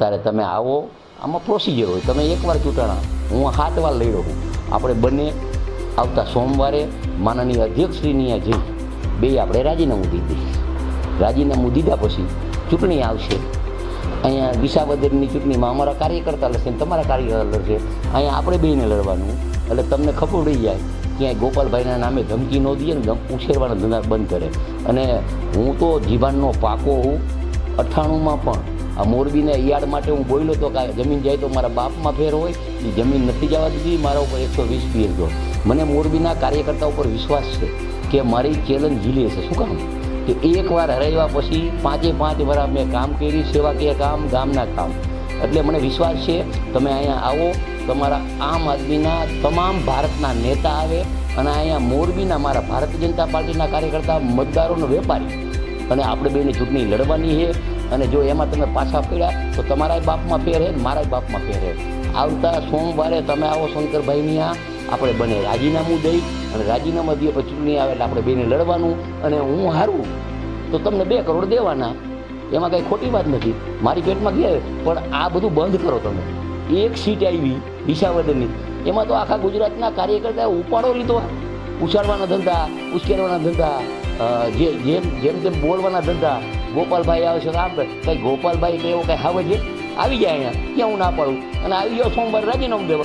અત્યારે તમે આવો, આમાં પ્રોસિજર હોય. તમે એકવાર ચૂંટાણા, હું 7 વાર લડ્યો છું. આપણે બંને આવતા સોમવારે માનનીય અધ્યક્ષશ્રીની અહીંયા જઈ બે આપણે રાજીનામું દીધી. રાજીનામું દીધા પછી ચૂંટણી આવશે. અહીંયા વિસાવદરની ચૂંટણીમાં અમારા કાર્યકર્તા લડશે ને તમારા કાર્યકર્તા લડશે. અહીંયા આપણે બેને લડવાનું. એટલે તમને ખબર પડી જાય ક્યાંય ગોપાલભાઈના નામે ધમકી ન દઈએ ને ઉછેરવાના ધંધા બંધ કરે. અને હું તો જીભાનનો પાકો હું. 98માં પણ આ મોરબીને યાર્ડ માટે હું બોલ્યો તો કે જમીન જાય તો મારા બાપમાં ફેર હોય, એ જમીન નથી જવા દીધી. મારા ઉપર 120 પીર દો. મને મોરબીના કાર્યકર્તા ઉપર વિશ્વાસ છે કે મારી ચેલેન્જ ઝીલી હશે. શું કામ કે એકવાર હરાવ્યા પછી 5 વર્ષ મેં કામ કરી, સેવાકીય કામ, ગામના કામ. એટલે મને વિશ્વાસ છે તમે અહીંયા આવો, તમારા આમ આદમીના તમામ ભારતના નેતા આવે અને અહીંયા મોરબીના મારા ભારતીય જનતા પાર્ટીના કાર્યકર્તા, મતદારોનો વેપારી, અને આપણે બેની ચૂંટણી લડવાની છે. અને જો એમાં તમે પાછા પડ્યા તો તમારા બાપમાં ફેર હે ને મારા બાપમાં ફેર હે. આવતા સોમવારે તમે આવો શંકરભાઈની આપણે બને રાજીનામું દઈ અને રાજીનામા દઈએ પછી ચૂંટણી આવે એટલે આપણે બેને લડવાનું. અને હું હારું તો તમને 2 કરોડ દેવાના, એમાં કંઈ ખોટી વાત નથી. મારી પેટમાં ગયા પણ આ બધું બંધ કરો તમે. એક સીટ આવી વિસાવદરની, એમાં તો આખા ગુજરાતના કાર્યકર્તાએ ઉપાડો લીધો. ઉછાળવાના ધંધા, ઉશ્કેરવાના ધંધા, જેમ તેમ બોલવાના ધંધા. ગોપાલભાઈ આવશે આમ કંઈ ગોપાલભાઈ કે એવો કંઈ આવે છે આવી જાય અહીંયા, ક્યાં હું ના પાડું. અને આવી જાઓ સોમવારે રાજીનામું દેવા.